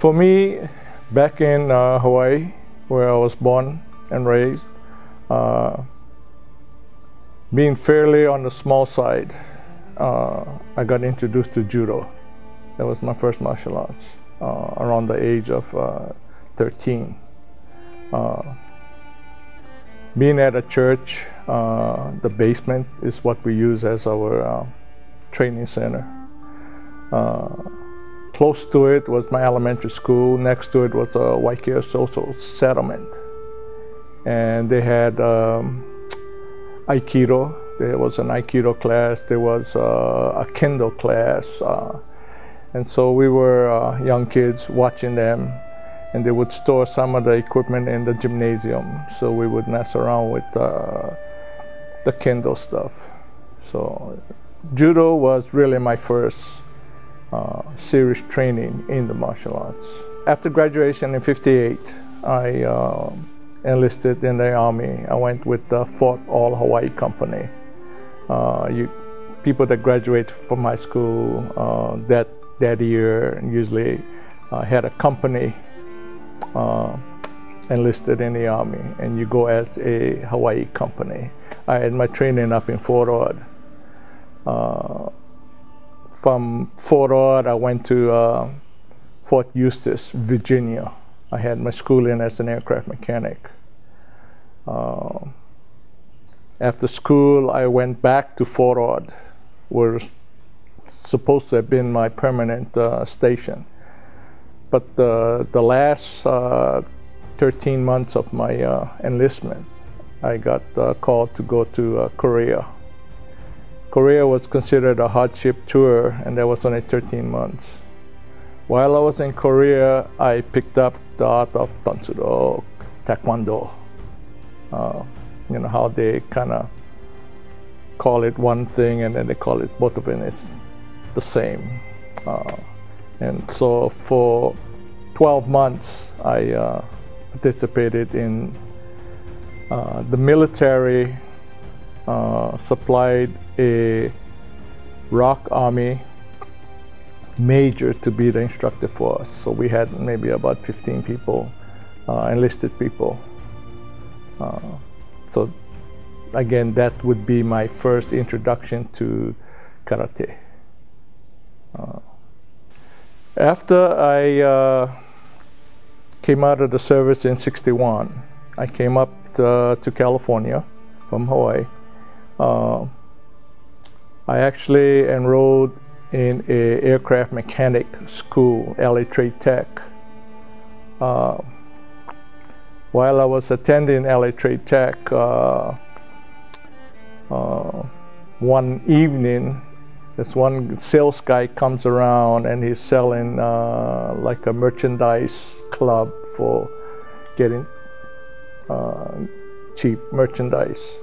For me, back in Hawaii, where I was born and raised, being fairly on the small side, I got introduced to judo. That was my first martial arts around the age of 13. Being at a church, the basement is what we use as our training center. Close to it was my elementary school. Next to it was a Waikea social settlement. And they had Aikido. There was an Aikido class. There was a Kendo class. And so we were young kids watching them. And they would store some of the equipment in the gymnasium. So we would mess around with the Kendo stuff. So judo was really my first serious training in the martial arts. After graduation in '58, I enlisted in the Army. I went with the 4th All Hawaii Company. People that graduate from high school that year usually had a company enlisted in the Army, and you go as a Hawaii company. I had my training up in Fort Ord. From Fort Ord, I went to Fort Eustis, Virginia. I had my schooling as an aircraft mechanic. After school, I went back to Fort Ord, where was supposed to have been my permanent station. But the last 13 months of my enlistment, I got called to go to Korea. Korea was considered a hardship tour, and that was only 13 months. While I was in Korea, I picked up the art of Matsuda, Taekwondo. You know how they kind of call it one thing and then they call it both of it is the same. And so for 12 months, I participated in the military supplied a ROC Army major to be the instructor for us. So we had maybe about 15 people, enlisted people. So again, that would be my first introduction to karate. After I came out of the service in '61, I came up to California from Hawaii. I actually enrolled in an aircraft mechanic school, LA Trade Tech. While I was attending LA Trade Tech, one evening, this one sales guy comes around and he's selling like a merchandise club for getting cheap merchandise.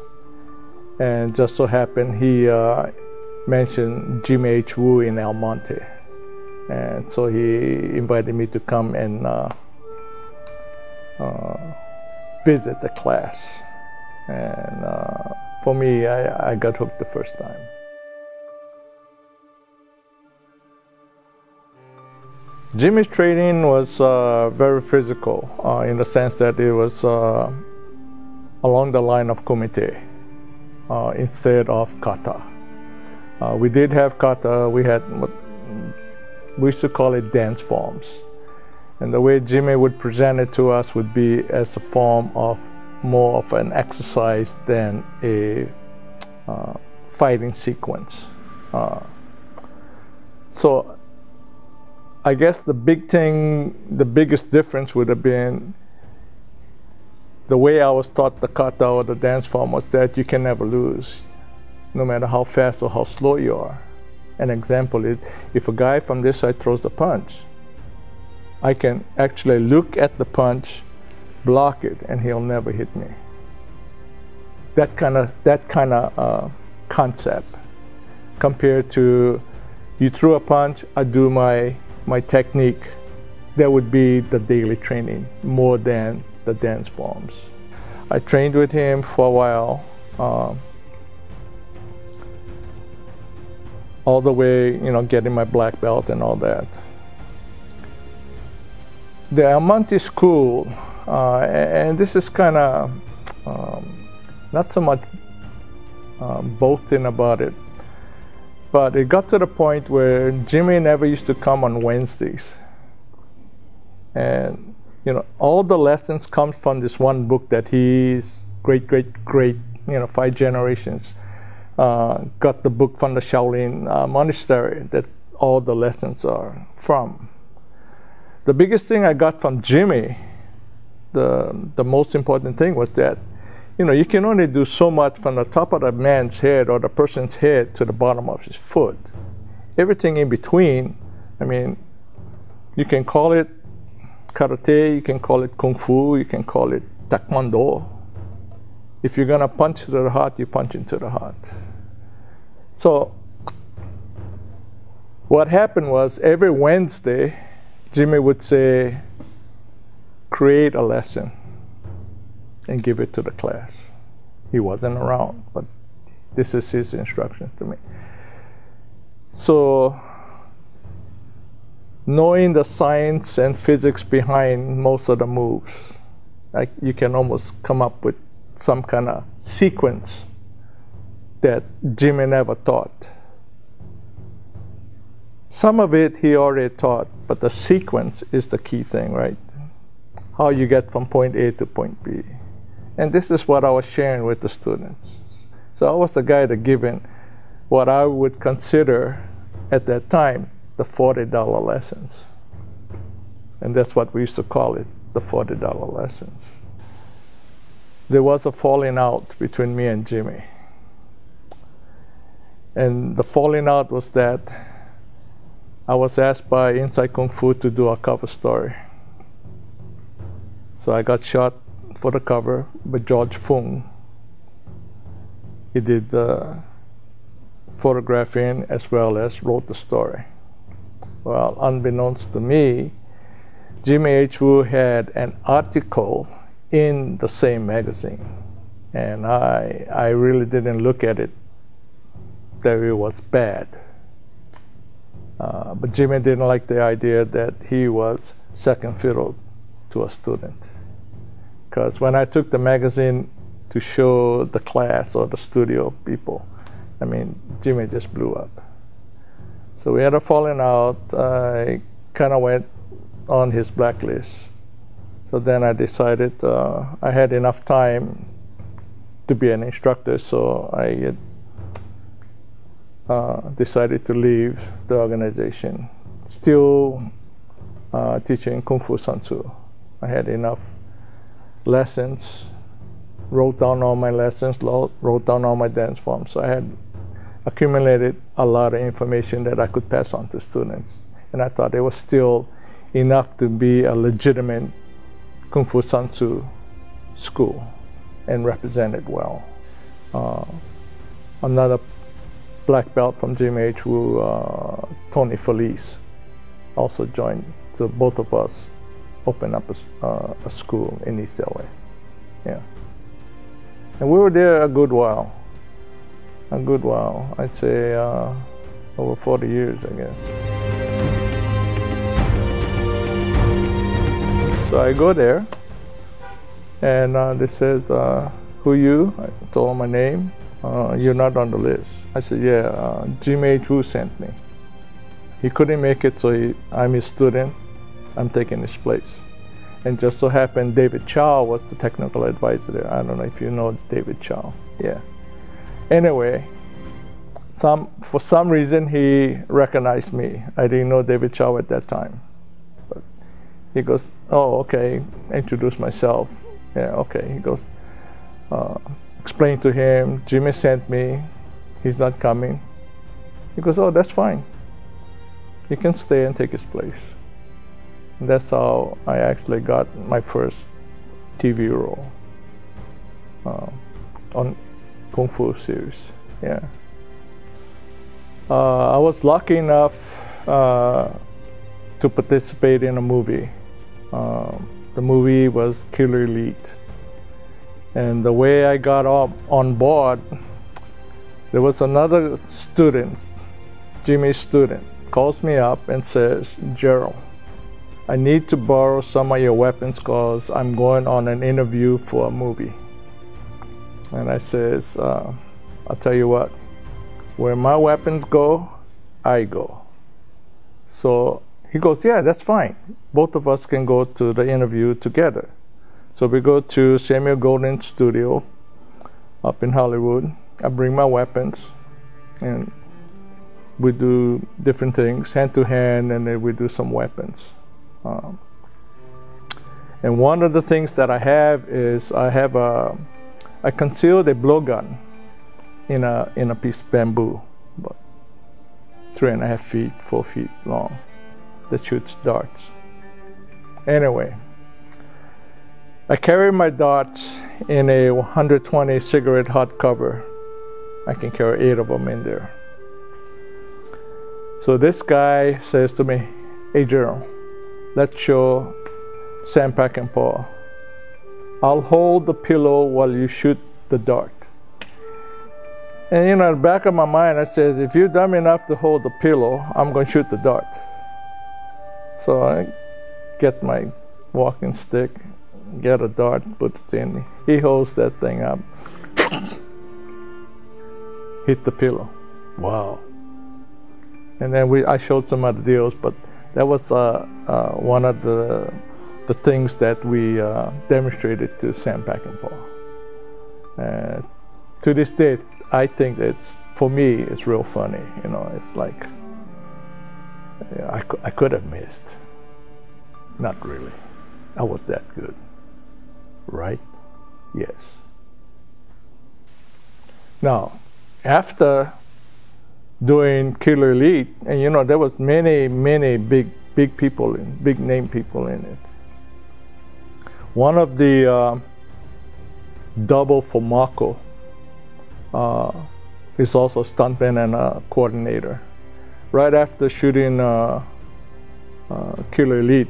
And just so happened he mentioned Jim H. Wu in El Monte. And so he invited me to come and visit the class. And for me, I got hooked the first time. Jimmy's training was very physical in the sense that it was along the line of kumite instead of kata. We did have kata. We had what we used to call it dance forms. And the way Jimmy would present it to us would be as a form of more of an exercise than a fighting sequence. So I guess the biggest difference would have been the way I was taught the kata or the dance form was that you can never lose, no matter how fast or how slow you are. An example is, if a guy from this side throws a punch, I can actually look at the punch, block it, and he'll never hit me. That kind of concept, compared to you threw a punch, I do my technique. That would be the daily training more than the dance forms. I trained with him for a while, all the way, getting my black belt and all that. The Amante school, and this is kind of not so much boasting about it, but it got to the point where Jimmy never used to come on Wednesdays. And you know, all the lessons come from this one book that he's great, you know, 5 generations got the book from the Shaolin monastery that all the lessons are from. The biggest thing I got from Jimmy, the most important thing was that, you know, you can only do so much from the top of the man's head or the person's head to the bottom of his foot. Everything in between, I mean, you can call it karate, you can call it kung fu, you can call it taekwondo. If you're gonna punch to the heart, you punch into the heart. So what happened was every Wednesday, Jimmy would say, create a lesson and give it to the class. He wasn't around, but this is his instruction to me. So knowing the science and physics behind most of the moves, like you can almost come up with some kind of sequence that Jimmy never taught. Some of it he already taught, but the sequence is the key thing, right? How you get from point A to point B. And this is what I was sharing with the students. So I was the guy that given what I would consider at that time the $40 lessons. And that's what we used to call it, the $40 lessons. There was a falling out between me and Jimmy. And the falling out was that I was asked by Inside Kung Fu to do a cover story. So I got shot for the cover by George Fung. He did the photographing as well as wrote the story. Well, unbeknownst to me, Jimmy H. Wu had an article in the same magazine. And I really didn't look at it that it was bad. But Jimmy didn't like the idea that he was second fiddle to a student. Because when I took the magazine to show the class or the studio people, I mean, Jimmy just blew up. So we had a falling out. I kind of went on his blacklist. So then I decided I had enough time to be an instructor, so I decided to leave the organization. Still teaching Kung Fu Sun Tzu. I had enough lessons, wrote down all my lessons, wrote down all my dance forms. So I had accumulated a lot of information that I could pass on to students. And I thought it was still enough to be a legitimate Kung Fu Sun Tzu school and represent it well. Another black belt from Jimmy H. Wu, Tony Felice, also joined. So both of us opened up a school in East LA. Yeah. And we were there a good while. I'd say over 40 years, I guess. So I go there, and they said, who you? I told them my name. You're not on the list. I said, yeah, Jimmy H. Wu sent me. He couldn't make it, so I'm his student. I'm taking his place. And just so happened David Chow was the technical advisor there. I don't know if you know David Chow. Yeah. Anyway, for some reason he recognized me. I didn't know David Chow at that time. But he goes, oh, okay, introduce myself. Yeah, okay. He goes, explain to him, Jimmy sent me, he's not coming. He goes, oh, that's fine. You can stay and take his place. And that's how I actually got my first TV role on Kung Fu series. Yeah. I was lucky enough to participate in a movie. The movie was Killer Elite. And the way I got on board, there was another student, Jimmy's student, calls me up and says, Gerald, I need to borrow some of your weapons because I'm going on an interview for a movie. And I says, I'll tell you what, where my weapons go, I go. So he goes, yeah, that's fine. Both of us can go to the interview together. So we go to Samuel Goldwyn's studio up in Hollywood. I bring my weapons and we do different things, hand to hand, and then we do some weapons. And one of the things that I have is I concealed a blowgun in a piece of bamboo, about 3.5 feet, 4 feet long, that shoots darts. Anyway, I carry my darts in a 120 cigarette hot cover. I can carry 8 of them in there. So this guy says to me, hey Gerald, let's show Sam Peckinpah. I'll hold the pillow while you shoot the dart. And you know, in the back of my mind, I said, if you're dumb enough to hold the pillow, I'm going to shoot the dart. So I get my walking stick, get a dart, put it in. He holds that thing up. Hit the pillow. Wow. And then I showed some other deals, but that was one of the things that we demonstrated to Sam Peckinpah. To this day, I think for me, it's real funny. You know, it's like, I could have missed. Not really. I was that good. Right? Yes. Now, after doing Killer Elite, and you know, there was many big people, big name people in it. One of the double for Mako is also a stuntman and a coordinator. Right after shooting Killer Elite,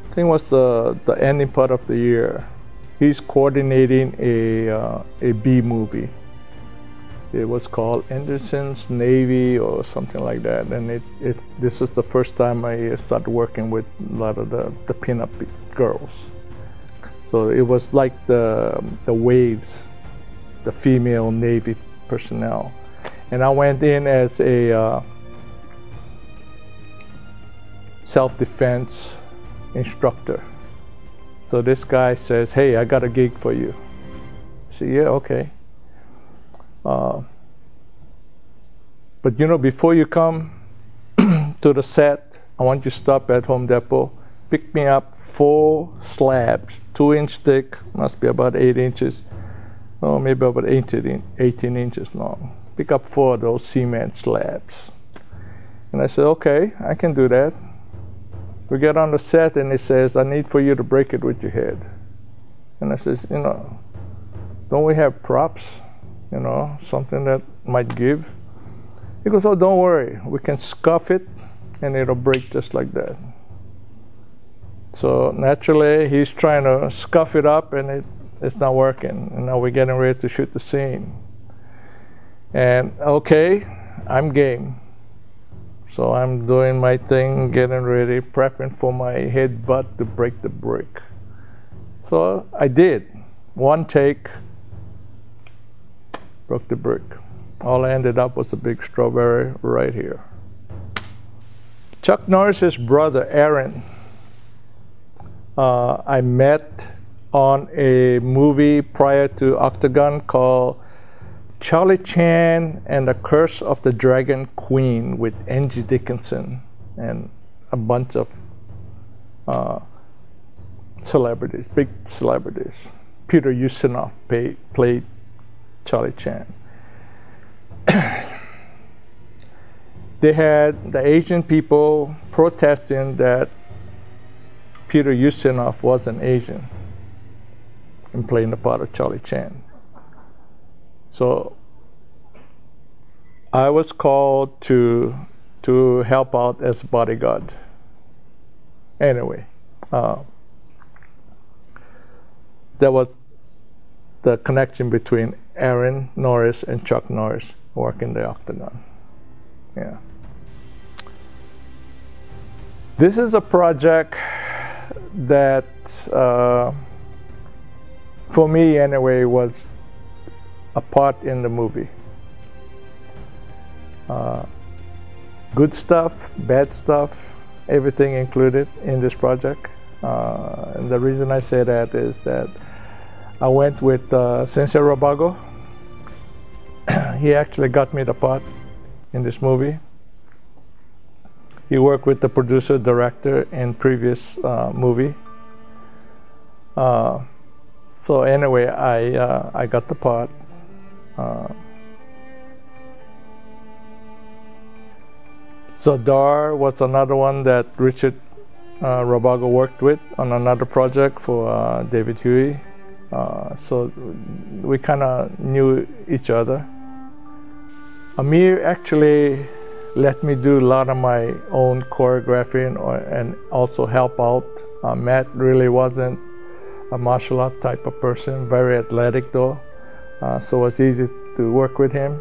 I think it was the ending part of the year, he's coordinating a B movie. It was called Anderson's Navy or something like that, and this is the first time I started working with a lot of the pinup girls. So it was like the Waves, the female Navy personnel, and I went in as a self-defense instructor. So this guy says, hey, I got a gig for you. I said, yeah, okay. But you know, before you come to the set, I want you to stop at Home Depot, pick me up 4 slabs, 2-inch thick, must be about 8 inches, or maybe about 18 inches long. Pick up 4 of those cement slabs. And I said, okay, I can do that. We get on the set and he says, I need for you to break it with your head. And I says, you know, don't we have props? You know, something that might give. He goes, oh, don't worry, we can scuff it and it'll break just like that. So naturally, he's trying to scuff it up and it's not working. And now we're getting ready to shoot the scene. And okay, I'm game. So I'm doing my thing, getting ready, prepping for my headbutt to break the brick. So I did. 1 take, broke the brick. All I ended up was a big strawberry right here. Chuck Norris's brother, Aaron, I met on a movie prior to Octagon called Charlie Chan and the Curse of the Dragon Queen with Angie Dickinson and a bunch of celebrities, big celebrities. Peter Ustinov played Charlie Chan. They had the Asian people protesting that Peter Ustinov wasn't Asian and playing the part of Charlie Chan. So I was called to help out as a bodyguard. Anyway, that was the connection between Aaron Norris and Chuck Norris working the Octagon. Yeah. This is a project that, for me anyway, was a part in the movie. Good stuff, bad stuff, everything included in this project. And the reason I say that is that I went with Sensei Robago. He actually got me the part in this movie. He worked with the producer, director in previous movie. So anyway, I got the part. Zadar was another one that Richard Robago worked with on another project for David Huey. So we kind of knew each other. Amir actually let me do a lot of my own choreography and also help out. Matt really wasn't a martial art type of person, very athletic though, so it was easy to work with him.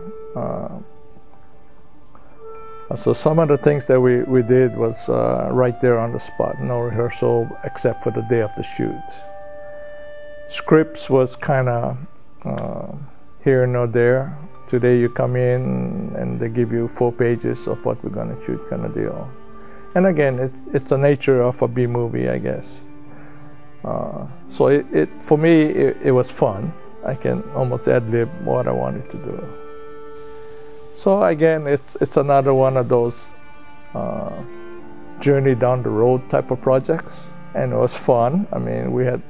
So some of the things that we did was right there on the spot, no rehearsal except for the day of the shoot. Scripts was kind of here and there. Today you come in and they give you 4 pages of what we're going to shoot, kind of deal. And again, it's the nature of a B movie, I guess. So for me, it was fun. I can almost ad-lib what I wanted to do. So again, it's another one of those journey down the road type of projects, and it was fun. I mean, we had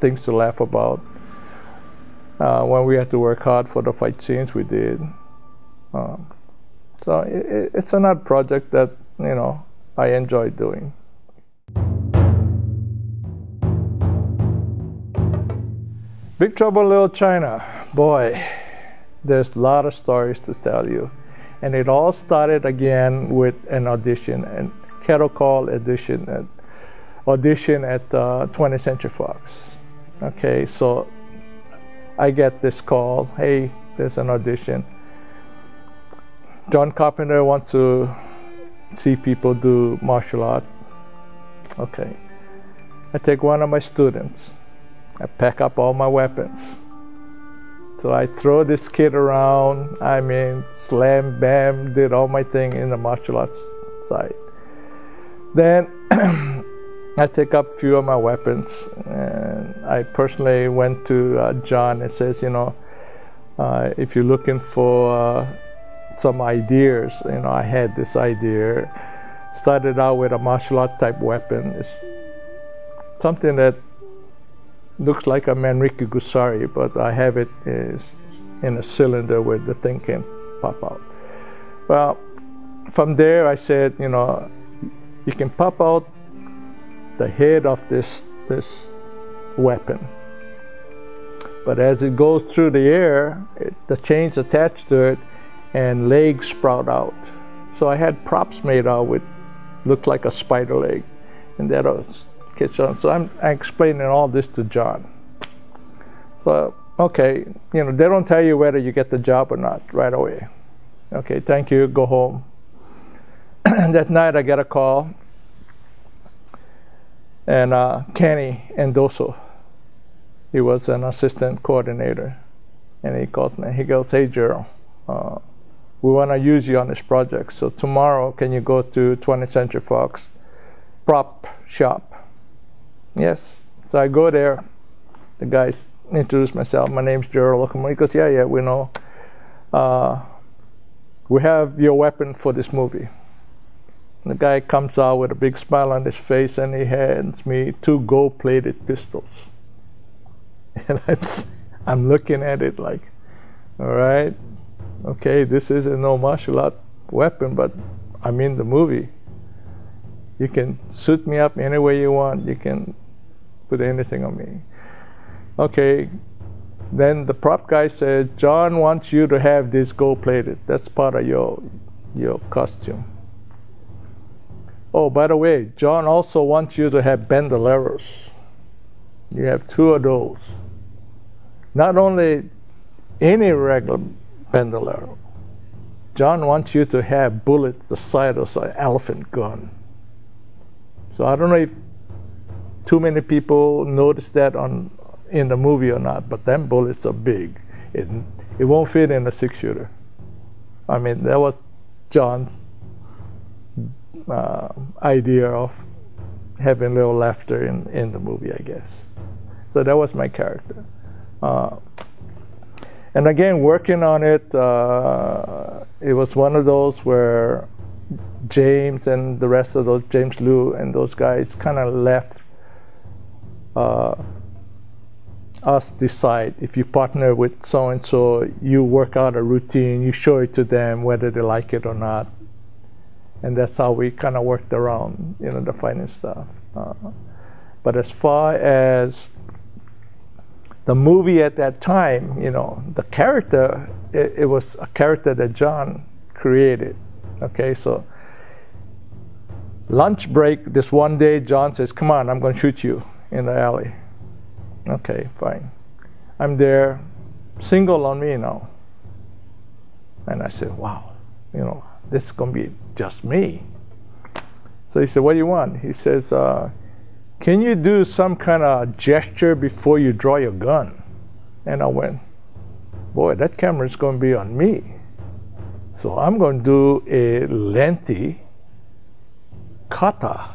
things to laugh about. When we had to work hard for the fight scenes, we did. So it's another project that, you know, I enjoy doing. Big Trouble in Little China, boy, there's a lot of stories to tell you. And it all started again with an audition, and cattle call audition at 20th Century Fox. Okay, so I get this call, hey, there's an audition. John Carpenter wants to see people do martial art. Okay, I take one of my students. I pack up all my weapons. So I throw this kid around, I mean, slam, bam, did all my thing in the martial arts side. Then I take up a few of my weapons, and I personally went to John and says, you know, if you're looking for some ideas, you know, I had this idea. Started out with a martial art type weapon. It's something that looks like a Manriki Gusari, but I have it is in a cylinder where the thing can pop out. Well, from there I said, you know, you can pop out the head of this weapon, but as it goes through the air, the chain's attached to it and legs sprout out. So I had props made out with, looked like a spider leg, and that was catch on. So I'm explaining all this to John. So, okay, you know, they don't tell you whether you get the job or not right away. Okay, thank you, go home. That night I get a call, and Kenny Endoso, he was an assistant coordinator, and he called me. He goes, hey Gerald, we want to use you on this project, so tomorrow can you go to 20th Century Fox prop shop? Yes. So I go there. The guys introduce myself. My name's Gerald Okamura. He goes, yeah, we know. We have your weapon for this movie. And the guy comes out with a big smile on his face, and he hands me 2 gold-plated pistols. And I'm looking at it like, all right, okay, this isn't no martial art weapon, but I'm in the movie. You can suit me up any way you want. You can put anything on me. Okay, then the prop guy said, John wants you to have this gold-plated. That's part of your costume. Oh, by the way, John also wants you to have bandoleros. You have 2 of those. Not only any regular bandolero. John wants you to have bullets the size of an elephant gun. So I don't know if too many people noticed that in the movie or not, but them bullets are big. It won't fit in a 6-shooter. I mean, that was John's idea of having a little laughter in the movie, I guess. So that was my character. And again, working on it, it was one of those where James and the rest of those, James Liu and those guys kind of left us decide. If you partner with so-and-so, you work out a routine, you show it to them whether they like it or not. And that's how we kind of worked around, you know, the fighting stuff. But as far as the movie at that time, you know, the character, it was a character that John created. Okay, so lunch break, this one day, John says, come on, I'm going to shoot you in the alley. Okay, fine. I'm there, single on me now. And I said, wow, you know, this is going to be just me. So he said, what do you want? He says, can you do some kind of gesture before you draw your gun? And I went, boy, that camera is going to be on me. So I'm going to do a lengthy kata.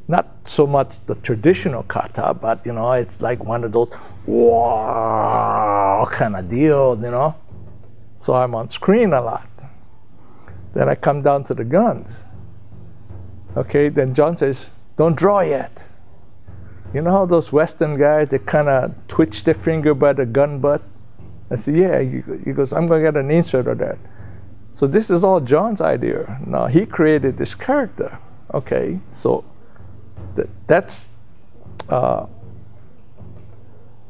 Not so much the traditional kata, but, you know, it's like one of those, wow, kind of deal, you know. So I'm on screen a lot. Then I come down to the guns. Okay, then John says, don't draw yet. You know how those Western guys, they kind of twitch their finger by the gun butt? I said, yeah. He goes, I'm going to get an insert of that. So this is all John's idea. Now, he created this character. Okay, so that's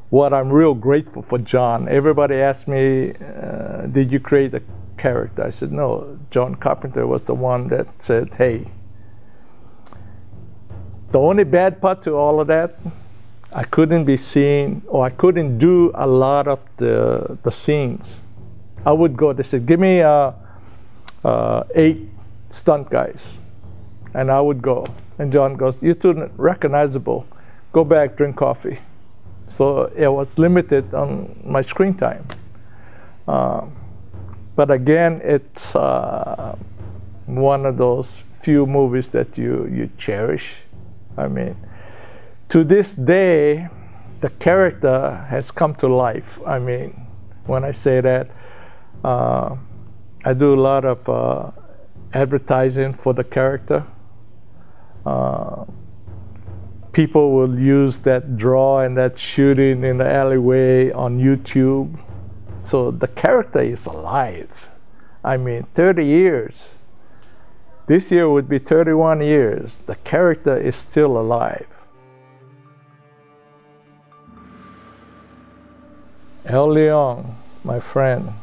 what I'm real grateful for John. Everybody asked me, did you create a character? I said, no, John Carpenter was the one that said, hey. The only bad part to all of that, I couldn't be seen, or I couldn't do a lot of the scenes. I would go, they said, give me 8 stunt guys. And I would go. And John goes, you're too recognizable. Go back, drink coffee. So it was limited on my screen time. But again, it's one of those few movies that you cherish. I mean, to this day, the character has come to life. I mean, when I say that, I do a lot of advertising for the character. People will use that draw and that shooting in the alleyway on YouTube. So the character is alive. I mean, 30 years. This year would be 31 years. The character is still alive. El Leon, my friend.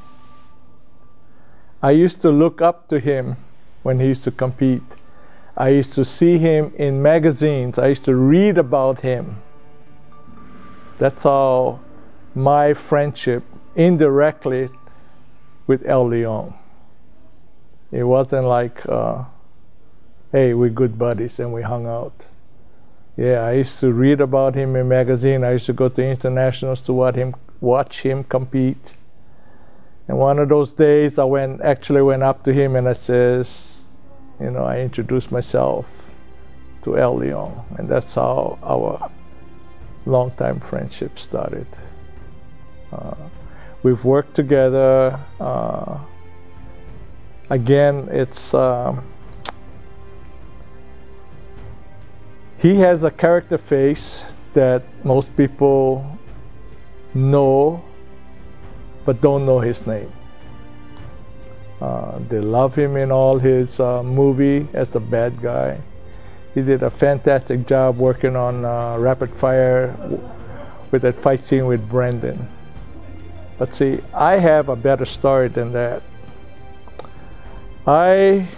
I used to look up to him when he used to compete. I used to see him in magazines. I used to read about him. That's how my friendship indirectly with El Leon. It wasn't like, hey, we're good buddies and we hung out. Yeah, I used to read about him in magazine. I used to go to internationals to watch him compete. And one of those days, I actually went up to him and I says, you know, I introduced myself to El Leon, and that's how our long-time friendship started. We've worked together. Again, it's he has a character face that most people know, but don't know his name. They love him in all his movie as the bad guy. He did a fantastic job working on Rapid Fire with that fight scene with Brandon. But see, I have a better story than that. I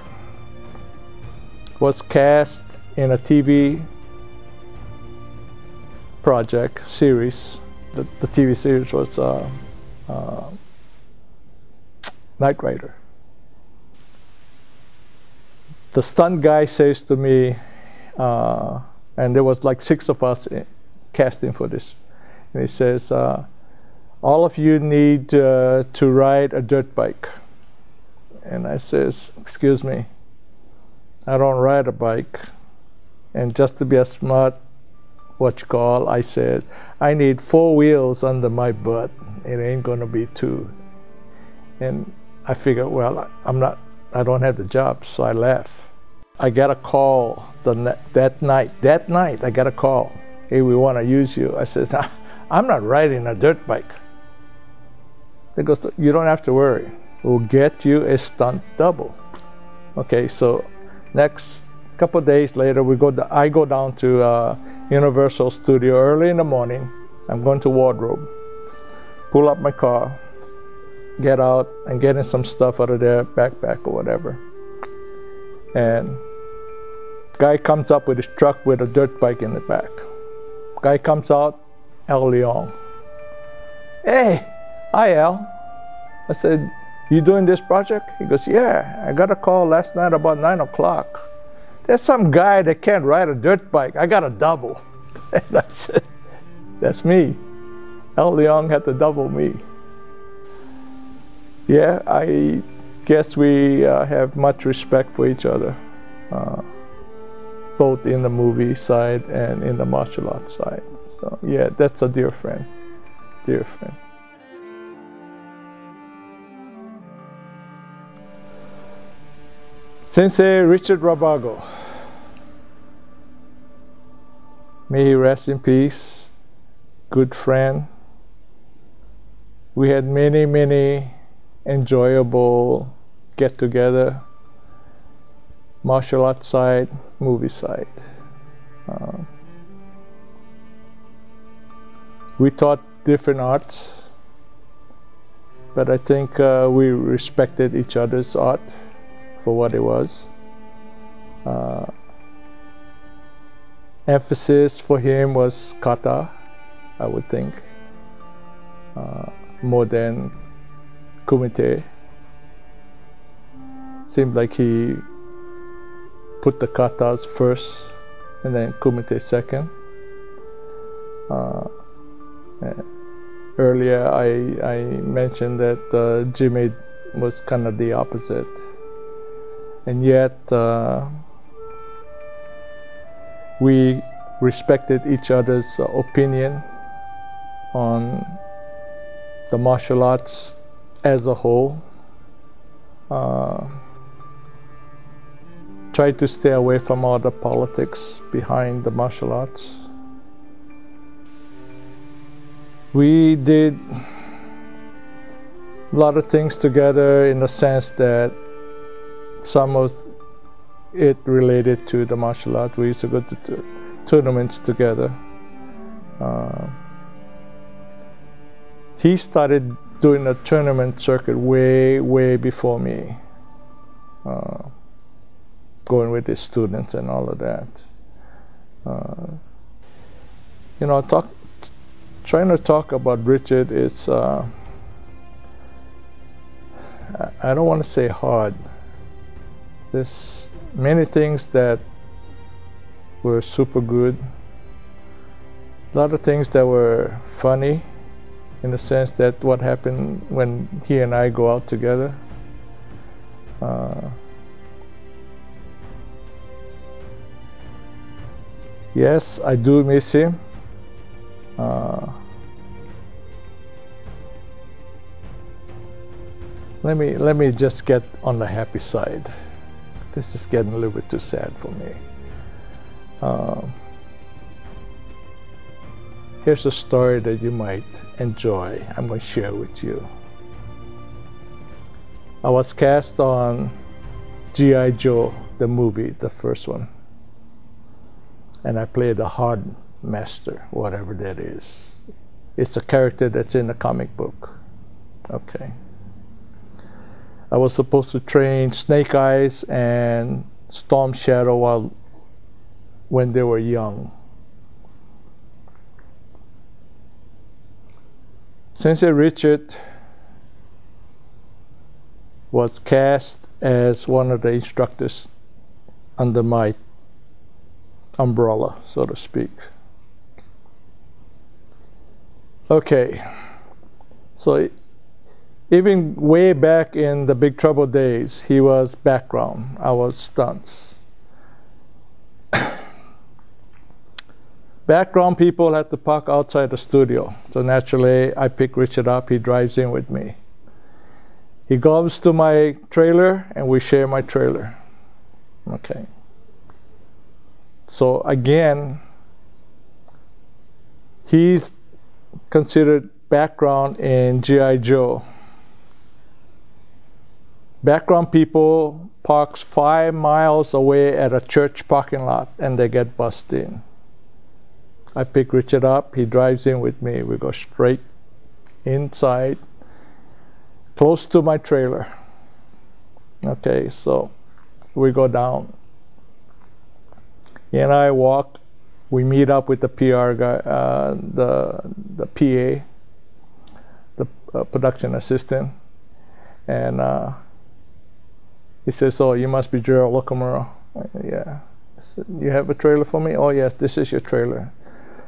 was cast in a TV project series. The TV series was Knight Rider. The stunt guy says to me, and there was like 6 of us casting for this. And he says, all of you need to ride a dirt bike. And I says, excuse me, I don't ride a bike. And just to be a smart, I said, I need 4 wheels under my butt. It ain't gonna be 2. And I figured, well, I don't have the job, so I left. I got a call that night, I got a call. Hey, we wanna use you. I said, I'm not riding a dirt bike. They goes, you don't have to worry. We'll get you a stunt double. Okay, so next couple of days later, I go down to Universal Studio early in the morning. I'm going to wardrobe, pull up my car, get out and getting some stuff out of their backpack or whatever. And guy comes up with his truck with a dirt bike in the back. Guy comes out, El Leon. Hey, hi Al. I said, you doing this project? He goes, yeah, I got a call last night about 9 o'clock. There's some guy that can't ride a dirt bike. I got a double. And I said, that's me. El Leon had to double me. Yeah, I guess we have much respect for each other, both in the movie side and in the martial arts side. So yeah, that's a dear friend, dear friend. Sensei Richard Rabago, may he rest in peace, good friend. We had many, many enjoyable get-together, martial arts side, movie side. We taught different arts, but I think we respected each other's art for what it was. Emphasis for him was kata, I would think, more than kumite. Seemed like he put the katas first and then kumite second. Earlier I mentioned that Jimmy was kind of the opposite. And yet, we respected each other's opinion on the martial arts as a whole. Tried to stay away from all the politics behind the martial arts. We did a lot of things together in the sense that some of it related to the martial art. We used to go to tournaments together. He started doing a tournament circuit way before me, going with his students and all of that. You know, trying to talk about Richard is, I don't want to say hard. There's many things that were super good. A lot of things that were funny, in the sense that what happened when he and I go out together. Yes, I do miss him. Let me just get on the happy side. This is getting a little bit too sad for me. Here's a story that you might enjoy. I'm going to share with you. I was cast on G.I. Joe, the movie, the first one. And I played a hard master, whatever that is. It's a character that's in the comic book. Okay. I was supposed to train Snake Eyes and Storm Shadow when they were young. Sensei Richard was cast as one of the instructors under my umbrella, so to speak. Okay, so even way back in the Big Trouble days, he was background, I was stunts. Background people had to park outside the studio. So naturally, I pick Richard up, he drives in with me. He goes to my trailer and we share my trailer. Okay. So again, he's considered background in G.I. Joe. Background people parks 5 miles away at a church parking lot and they get bussed in. I pick Richard up, he drives in with me. We go straight inside, close to my trailer. Okay, so we go down. He and I walk, we meet up with the PR guy, the PA, the production assistant, and he says, "Oh, you must be Gerald Okamura." Yeah. I said, "You have a trailer for me?" "Oh yes, this is your trailer."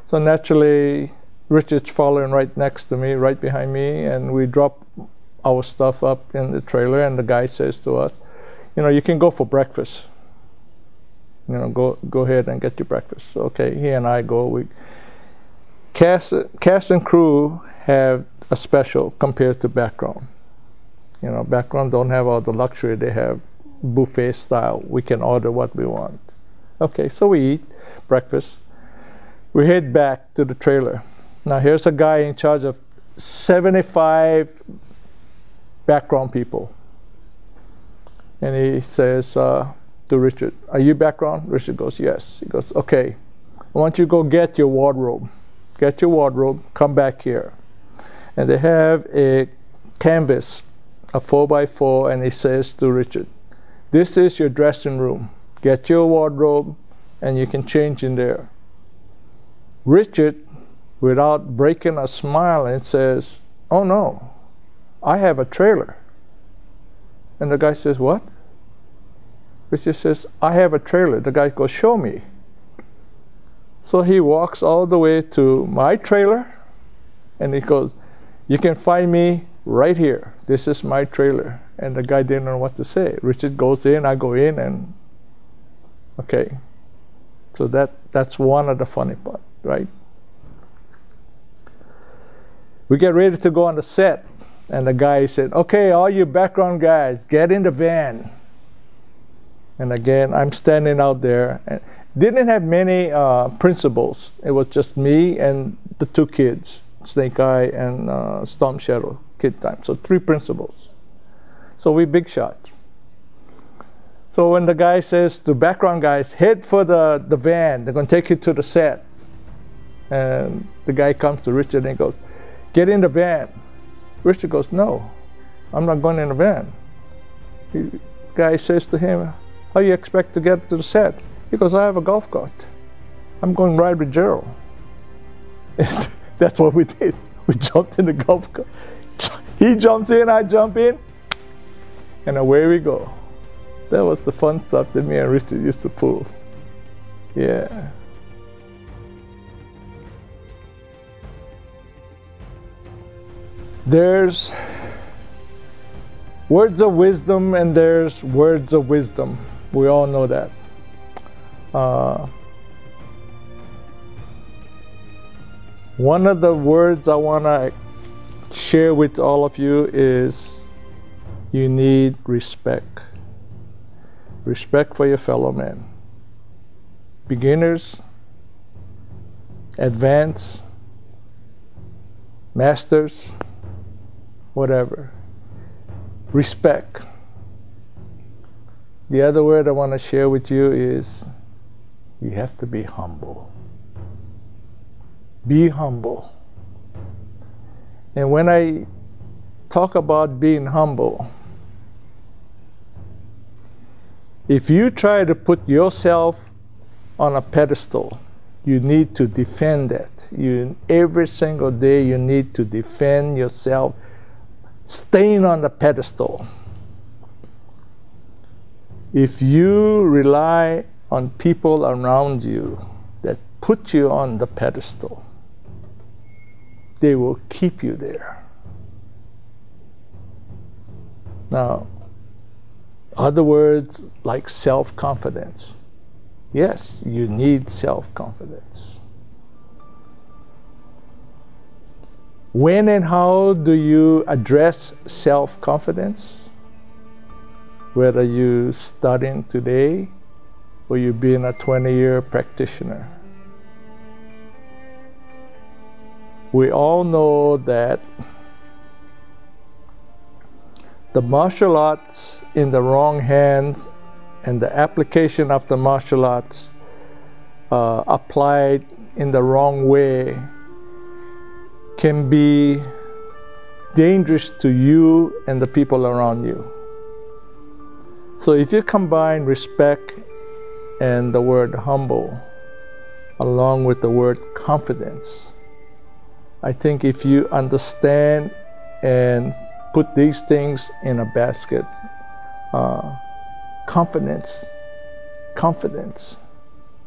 So naturally, Richard's following right next to me, right behind me, and we drop our stuff up in the trailer, and the guy says to us, "You know, you can go for breakfast. You know, go ahead and get your breakfast." Okay, he and I go. Cast and crew have a special compared to background. You know, background don't have all the luxury. They have buffet style. We can order what we want. Okay, so we eat breakfast. We head back to the trailer. Now here's a guy in charge of 75 background people. And he says to Richard, "Are you background?" Richard goes, "Yes." He goes, "Okay, I want you to go get your wardrobe. Get your wardrobe, come back here." And they have a canvas, a 4x4, and he says to Richard, "This is your dressing room. Get your wardrobe and you can change in there." Richard, without breaking a smile, and says, "Oh no, I have a trailer." And the guy says, "What?" Richard says, "I have a trailer." The guy goes, "Show me." So he walks all the way to my trailer and he goes, "You can find me right here. This is my trailer." And the guy didn't know what to say. Richard goes in, I go in, and okay. So that's one of the funny parts, right? We get ready to go on the set, and the guy said, "Okay, all you background guys, get in the van." And again, I'm standing out there. And didn't have many principals. It was just me and the 2 kids, Snake Eye and Storm Shadow, Kid Time. So 3 principals. So we big shot. So when the guy says to background guys, "Head for the van, they're going to take you to the set." And the guy comes to Richard and goes, "Get in the van." Richard goes, "No, I'm not going in the van." The guy says to him, "How you expect to get to the set?" He goes, "I have a golf cart. I'm going to ride with Gerald." That's what we did. We jumped in the golf cart. He jumps in, I jump in, and away we go. That was the fun stuff that me and Richard used to pull. Yeah. There's words of wisdom and there's words of wisdom. We all know that. One of the words I want to share with all of you is you need respect. Respect for your fellow man. Beginners, advanced, masters, whatever. Respect. The other word I want to share with you is you have to be humble. Be humble. And when I talk about being humble, if you try to put yourself on a pedestal, you need to defend that. Every single day you need to defend yourself, staying on the pedestal. If you rely on people around you that put you on the pedestal, they will keep you there. Now, other words like self-confidence. Yes, you need self-confidence. When and how do you address self-confidence? Whether you're studying today or you've been a 20-year practitioner. We all know that the martial arts in the wrong hands and the application of the martial arts applied in the wrong way can be dangerous to you and the people around you. So if you combine respect and the word humble along with the word confidence, I think if you understand and put these things in a basket, confidence, confidence,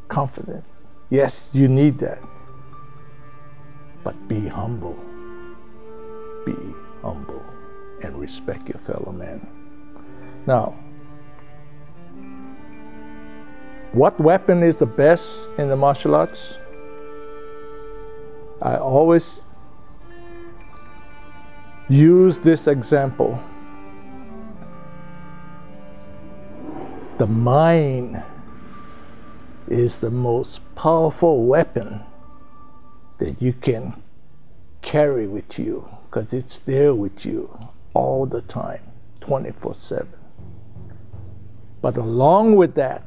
confidence. Yes, you need that. But be humble. Be humble and respect your fellow man. Now, what weapon is the best in the martial arts? I always use this example. The mind is the most powerful weapon that you can carry with you, because it's there with you all the time, 24/7. But along with that,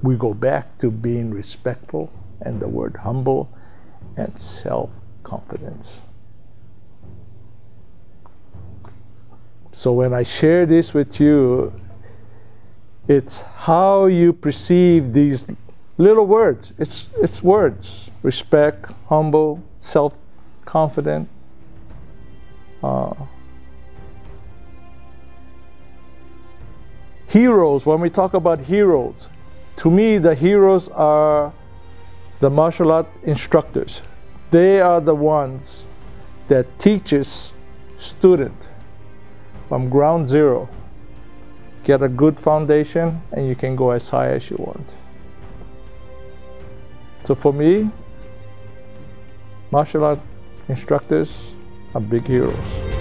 we go back to being respectful and the word humble and self-confidence. So when I share this with you, it's how you perceive these little words. It's words. Respect, humble, self-confident. Heroes, when we talk about heroes, to me the heroes are the martial art instructors. They are the ones that teaches student from ground zero. Get a good foundation and you can go as high as you want. So for me, martial art instructors are big heroes.